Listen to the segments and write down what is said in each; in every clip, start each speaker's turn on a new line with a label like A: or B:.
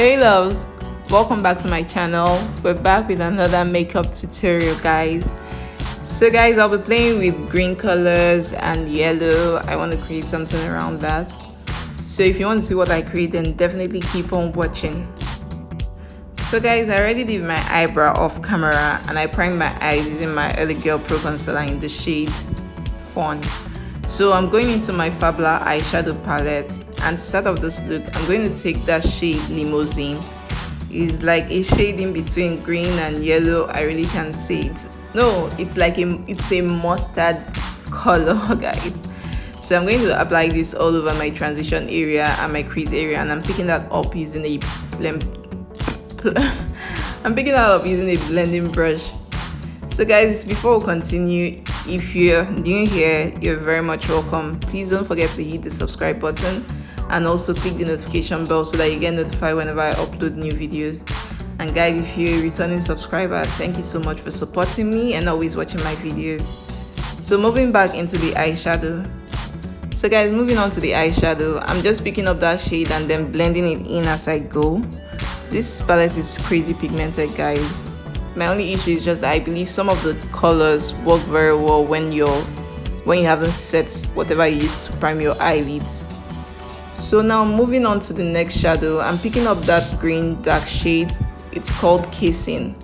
A: Hey loves, welcome back to my channel. We're back with another makeup tutorial, guys. So guys, I'll be playing with green colors and yellow. I want to create something around that. So if you want to see what I create, then definitely keep on watching. So guys, I already did my eyebrow off camera and I primed my eyes using my Early Girl Pro Concealer in the shade Fawn. So I'm going into my Fabbla eyeshadow palette, and to start off this look, I'm going to take that shade Limousine. It's like a shade in between green and yellow. I really can't say it. No, it's like it's a mustard color, guys. So I'm going to apply this all over my transition area and my crease area, and I'm picking that up using a blending brush. So guys, before we continue, if you're new here, you're very much welcome. Please don't forget to hit the subscribe button and also click the notification bell so that you get notified whenever I upload new videos. And guys, if you're a returning subscriber, thank you so much for supporting me and always watching my videos. So moving back into the eyeshadow. So guys, moving on to the eyeshadow, I'm just picking up that shade and then blending it in as I go. This palette is crazy pigmented, guys. My only issue is just I believe some of the colors work very well when you haven't set whatever you used to prime your eyelids. So now moving on to the next shadow, I'm picking up that green dark shade. It's called Casing.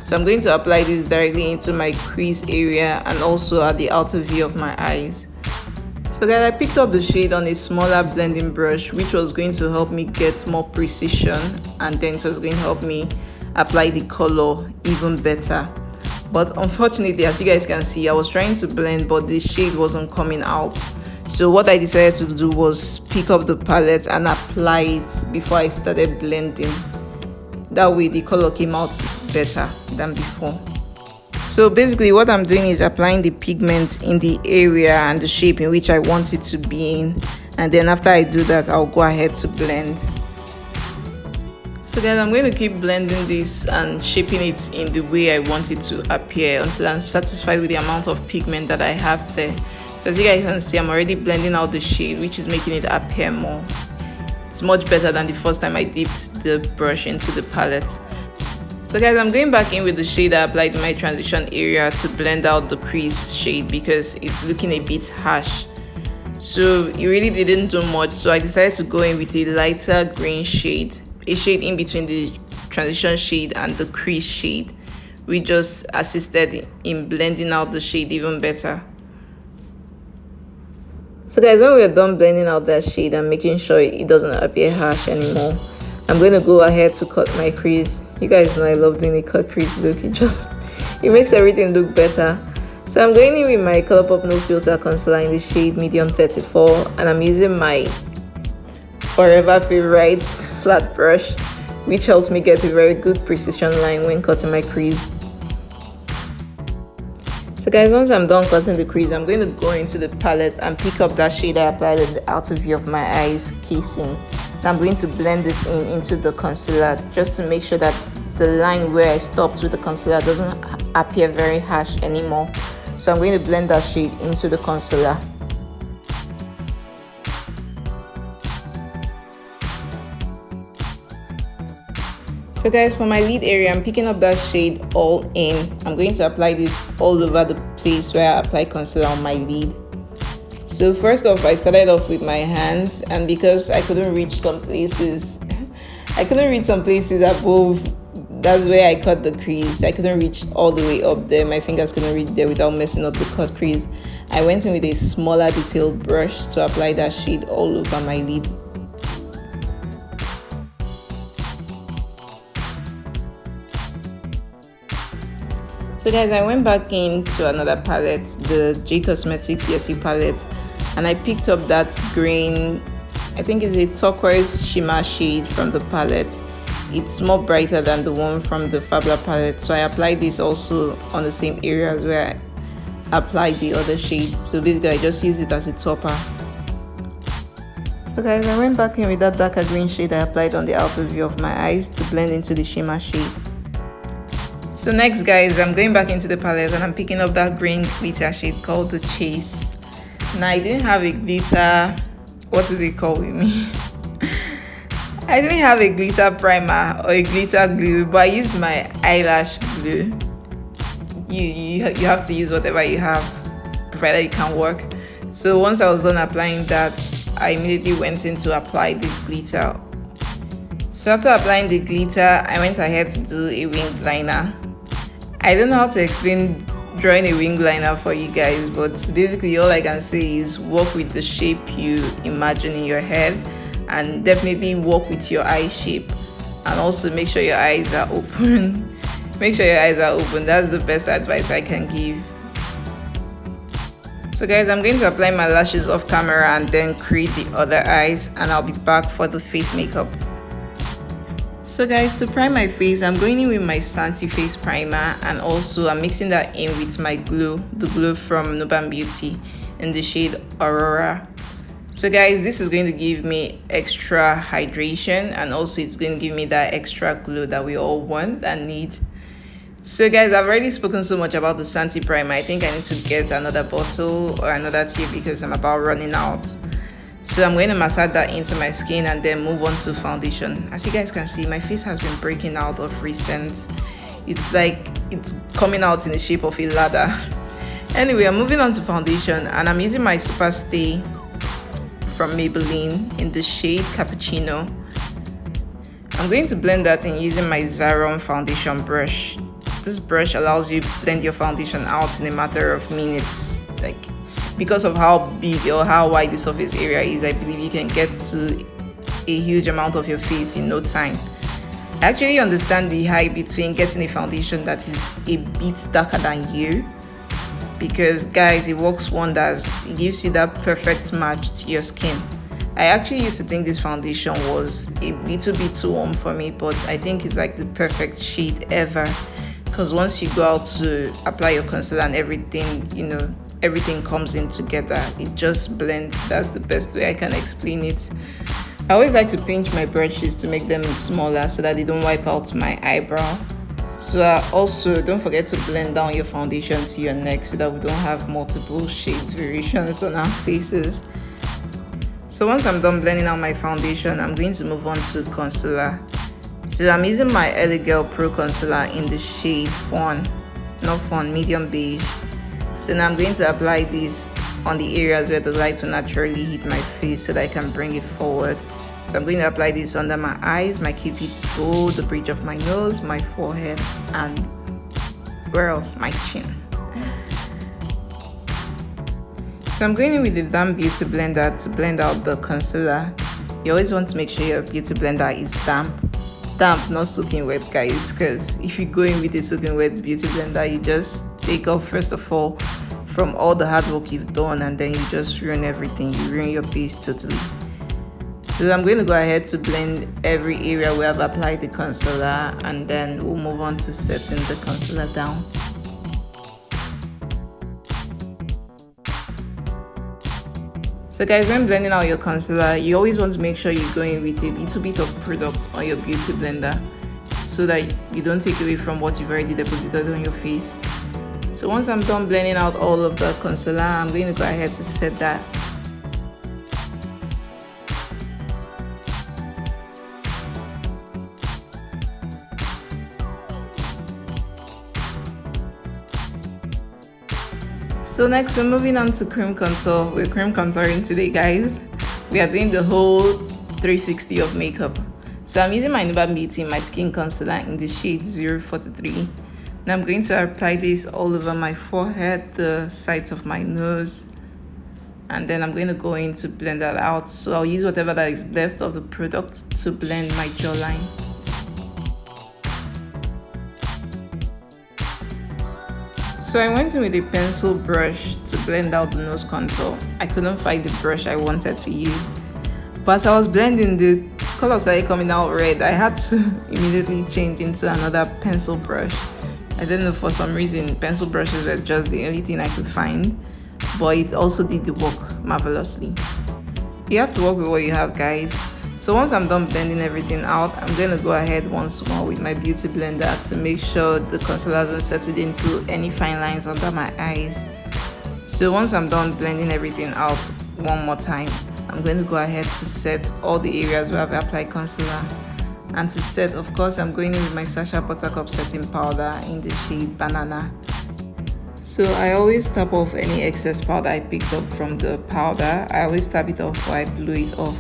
A: So I'm going to apply this directly into my crease area and also at the outer V of my eyes. So guys, I picked up the shade on a smaller blending brush, which was going to help me get more precision, and then it was going to help me apply the color even better. But unfortunately, as you guys can see, I was trying to blend but the shade wasn't coming out. So what I decided to do was pick up the palette and apply it before I started blending. That way the color came out better than before. So basically what I'm doing is applying the pigment in the area and the shape in which I want it to be in, and then after I do that, I'll go ahead to blend. So guys, I'm going to keep blending this and shaping it in the way I want it to appear until I'm satisfied with the amount of pigment that I have there. So as you guys can see, I'm already blending out the shade, which is making it appear more. It's much better than the first time I dipped the brush into the palette. So guys, I'm going back in with the shade I applied in my transition area to blend out the crease shade because it's looking a bit harsh. So it really didn't do much, so I decided to go in with a lighter green shade, a shade in between the transition shade and the crease shade, which just assisted in blending out the shade even better. So guys, when we're done blending out that shade and making sure it doesn't appear harsh anymore, I'm going to go ahead to cut my crease. You guys know I love doing a cut crease look. It makes everything look better. So I'm going in with my Colourpop No Filter Concealer in the shade Medium 34, and I'm using my forever favorite flat brush, which helps me get a very good precision line when cutting my crease. So guys, once I'm done cutting the crease, I'm going to go into the palette and pick up that shade I applied at the outer V of my eyes, Casing. I'm going to blend this into the concealer just to make sure that the line where I stopped with the concealer doesn't appear very harsh anymore. So I'm going to blend that shade into the concealer. So guys, for my lid area, I'm picking up that shade All In. I'm going to apply this all over the place where I apply concealer on my lid. So first off, I started off with my hands, and because I couldn't reach some places above, that's where I cut the crease. I couldn't reach all the way up there. My fingers couldn't reach there without messing up the cut crease. I went in with a smaller detailed brush to apply that shade all over my lid. So guys, I went back into another palette, the J Cosmetics QIC palette, and I picked up that green, I think it's a turquoise shimmer shade from the palette. It's more brighter than the one from the Fabbla palette, so I applied this also on the same areas where I applied the other shade. So basically I just used it as a topper. So guys, I went back in with that darker green shade I applied on the outer view of my eyes to blend into the shimmer shade. So next guys, I'm going back into the palette and I'm picking up that green glitter shade called the Chase. Now I didn't have a glitter, what is it called with me? I didn't have a glitter primer or a glitter glue, but I used my eyelash glue. You have to use whatever you have, provided it can work. So once I was done applying that, I immediately went in to apply the glitter. So after applying the glitter, I went ahead to do a wing liner. I don't know how to explain drawing a wing liner for you guys, but basically all I can say is work with the shape you imagine in your head, and definitely work with your eye shape, and also make sure your eyes are open. Make sure your eyes are open. That's the best advice I can give. So guys, I'm going to apply my lashes off camera and then create the other eyes, and I'll be back for the face makeup. So guys, to prime my face, I'm going in with my Santee face primer, and also I'm mixing that in with my glue, the glue from Nuban Beauty in the shade Aurora. So guys, this is going to give me extra hydration, and also it's going to give me that extra glue that we all want and need. So guys, I've already spoken so much about the Santee primer. I think I need to get another bottle or another tube because I'm about running out. So I'm going to massage that into my skin and then move on to foundation. As you guys can see, my face has been breaking out of recent. It's like it's coming out in the shape of a ladder. Anyway, I'm moving on to foundation, and I'm using my Superstay from Maybelline in the shade Cappuccino. I'm going to blend that in using my Zaron foundation brush. This brush allows you to blend your foundation out in a matter of minutes. Like, because of how big or how wide the surface area is, I believe you can get to a huge amount of your face in no time. I actually understand the hype between getting a foundation that is a bit darker than you, because guys, it works wonders. It gives you that perfect match to your skin. I actually used to think this foundation was a little bit too warm for me, but I think it's like the perfect shade ever, because once you go out to apply your concealer and everything, you know, everything comes in together. It just blends. That's the best way I can explain it. I always like to pinch my brushes to make them smaller so that they don't wipe out my eyebrow. So also don't forget to blend down your foundation to your neck so that we don't have multiple shade variations on our faces. So once I'm done blending out my foundation, I'm going to move on to concealer. So I'm using my LA Girl Pro Concealer in the shade medium beige. So now I'm going to apply this on the areas where the light will naturally hit my face so that I can bring it forward. So I'm going to apply this under my eyes, my cupid's bow, the bridge of my nose, my forehead, and where else? My chin. So I'm going in with the damp beauty blender to blend out the concealer. You always want to make sure your beauty blender is damp, not soaking wet, guys, because if you go in with a soaking wet beauty blender, you just take off, first of all, from all the hard work you've done, and then you just ruin everything. You ruin your base totally. So I'm going to go ahead to blend every area where I've applied the concealer, and then we'll move on to setting the concealer down. So guys, when blending out your concealer, you always want to make sure you're going with a little bit of product on your beauty blender so that you don't take away from what you've already deposited on your face. So once I'm done blending out all of the concealer, I'm going to go ahead to set that. So next, we're moving on to cream contour. We're cream contouring today, guys. We are doing the whole 360 of makeup. So I'm using my Nuban Beauty My Skin Concealer in the shade 043. Now I'm going to apply this all over my forehead, the sides of my nose, and then I'm going to go in to blend that out. So I'll use whatever that is left of the product to blend my jawline. So I went in with a pencil brush to blend out the nose contour. I couldn't find the brush I wanted to use, but as I was blending, the color started coming out red. I had to immediately change into another pencil brush. I don't know, for some reason pencil brushes were just the only thing I could find, but it also did the work marvelously. You have to work with what you have, guys. So once I'm done blending everything out, I'm going to go ahead once more with my beauty blender to make sure the concealer hasn't settled into any fine lines under my eyes. So once I'm done blending everything out one more time, I'm going to go ahead to set all the areas where I've applied concealer. And to set, of course, I'm going in with my Sacha Buttercup setting powder in the shade Banana. So I always tap off any excess powder I picked up from the powder. I always tap it off before I blow it off.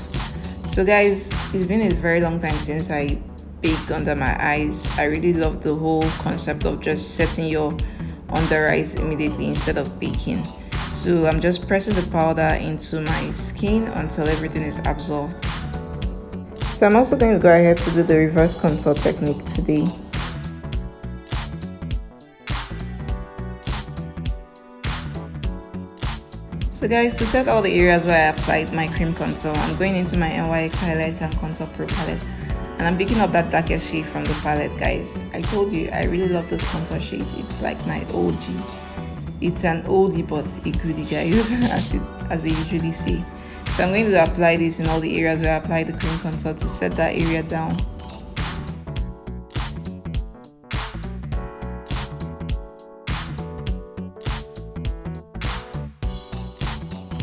A: So guys, it's been a very long time since I baked under my eyes. I really love the whole concept of just setting your under eyes immediately instead of baking. So I'm just pressing the powder into my skin until everything is absorbed. So I'm also going to go ahead to do the reverse contour technique today. So guys, to set all the areas where I applied my cream contour, I'm going into my NYX Highlight and Contour Pro palette. And I'm picking up that darkest shade from the palette, guys. I told you, I really love this contour shade. It's like my OG. It's an oldie but a goodie, guys, as they usually say. So I'm going to apply this in all the areas where I applied the cream contour to set that area down.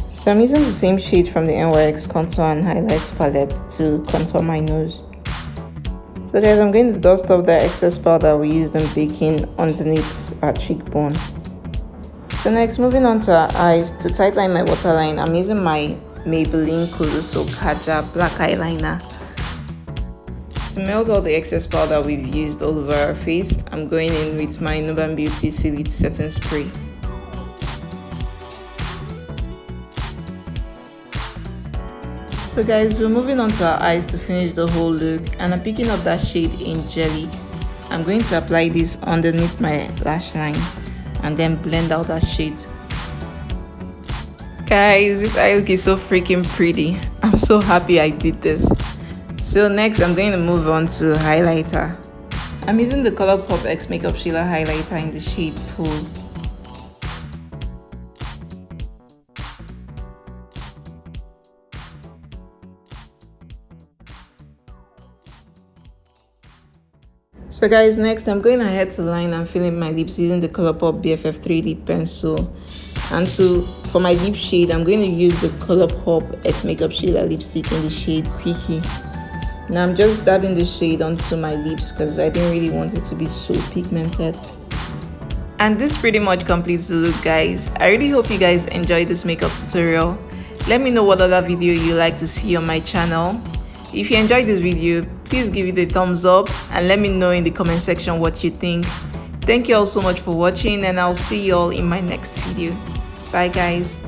A: So I'm using the same shade from the NYX Contour and Highlights palette to contour my nose. So guys, I'm going to dust off the excess powder we used in baking underneath our cheekbone. So next, moving on to our eyes, to tightline my waterline, I'm using my Maybelline Colossal Kajal black eyeliner. To melt all the excess powder we've used all over our face, I'm going in with my Nuban Beauty Silhouette Setting Spray. So guys, we're moving on to our eyes to finish the whole look, and I'm picking up that shade Angelic. I'm going to apply this underneath my lash line and then blend out that shade. Guys, this eye look is so freaking pretty. I'm so happy I did this. So next, I'm going to move on to highlighter. I'm using the Colourpop X MakeupShayla highlighter in the shade Pose. So guys, next I'm going ahead to line and fill in my lips using the Colourpop BFF3 lip pencil. And for my lip shade, I'm going to use the Colourpop X MakeupShayla lipstick in the shade Quickie. Now I'm just dabbing the shade onto my lips because I didn't really want it to be so pigmented. And this pretty much completes the look, guys. I really hope you guys enjoyed this makeup tutorial. Let me know what other video you like to see on my channel. If you enjoyed this video, please give it a thumbs up and let me know in the comment section what you think. Thank you all so much for watching, and I'll see you all in my next video. Bye guys.